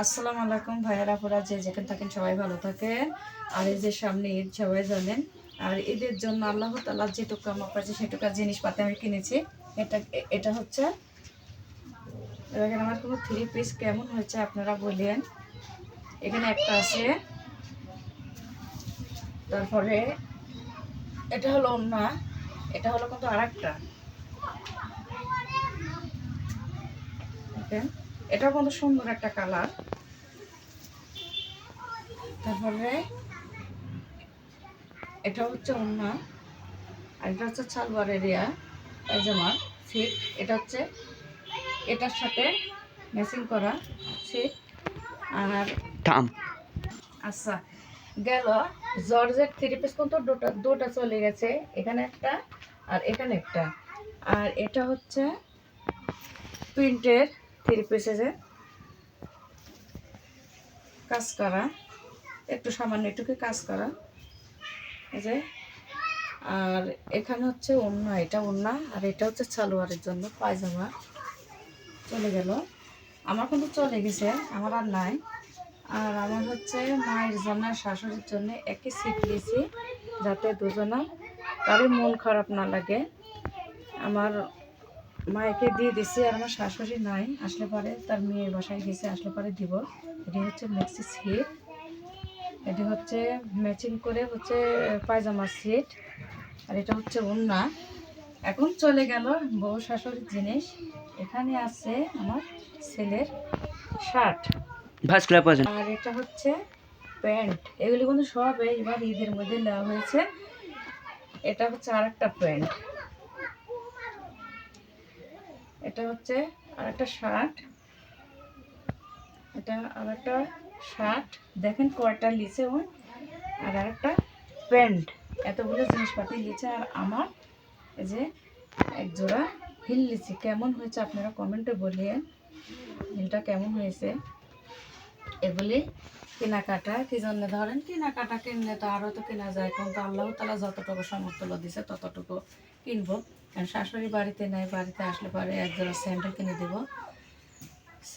আসসালামু আলাইকুম ভাইয়ারা, আপুরা যে যেখানে থাকেন সবাই ভালো থাকেন। আর এই যে সামনে ঈদ, সবাই জানেন। আর ঈদের জন্য আল্লাহ তাআলা যেটুকু আমার কাছে সেটুকু জিনিসপাতি আমি কিনেছি। এটা হচ্ছে, দেখেন আমার কোনো 3 পিস কেমন হয়েছে আপনারা বলেন। এখানে একটা আছে, তারপরে এটা হলো না, এটা হলো কিন্তু আর একটা। দেখেন এটাও কিন্তু সুন্দর একটা কালার। তারপরে এটা হচ্ছে ওন্না, আর এটা হচ্ছে সালোয়ার এরিয়া পায়জামার ফিট। এটা হচ্ছে এটার সাথে ম্যাচিং করা সেট। আর থাম আচ্ছা, গেল জর্জেট 3 পিস কিন্তু দুটা চলে গেছে, এখানে একটা আর এখানে একটা। আর এটা হচ্ছে প্রিন্টের 3 পিসে যে কাজ করা, একটু সামান্য একটু কাজ করা এই যে। আর এখানে হচ্ছে ওড়না, এটা ওড়না, আর এটা হচ্ছে সালোয়ারের জন্য পায়জামা। চলে গেল, আমার কিন্তু চলে গেছে, আমার আর নাই। আর আমার হচ্ছে মায়ের জন্য আর শাশুড়ির জন্য একই সিট দিয়েছি, যাতে দুজনা কারোর মন খারাপ না লাগে। আমার মায়েকে দিয়ে দিছি, আর আমার শাশুড়ি নাই, আসলে পরে তার মেয়ের বাসায় গেছে, আসলে পরে দিব। এটি হচ্ছে ম্যাক্সি সিট, এটি হচ্ছে ম্যাচিং করে হচ্ছে পায়জামা সিট। আর এটা হচ্ছে ওড়না। এখন চলে গেল বউ শাশুড়ির জিনিস। এখানে আছে আমার ছেলের শার্ট, ফার্স্ট ক্লাব আছে। আর এটা হচ্ছে প্যান্ট। এগুলি কিন্তু সব এবার ঈদের মধ্যে নেওয়া হয়েছে। এটা হচ্ছে আর একটা প্যান্ট, এটা হচ্ছে আর একটা শার্ট, এটা আর একটা শার্ট। দেখেন কয়টা লিচে ওই, আর একটা প্যান্ট। এতগুলো জিনিসপাতি লিচে। আর আমার এই যে এক জোড়া হিল লিচি। কেমন হয়েছে আপনারা কমেন্টে বলিয়েন, হিলটা কেমন হয়েছে। এগুলি কেনাকাটা কি জন্য, ধরেন কেনাকাটা কিনলে তো আরও তো কেনা যায়, কিন্তু আল্লাহ তালা যতটুকু সামর্থ্য দিছে ততটুকু কিনবো। কারণ শাশুড়ি বাড়িতে নেই, বাড়িতে আসলে পরে এক জোড়া স্যান্ডেল কিনে দেবো।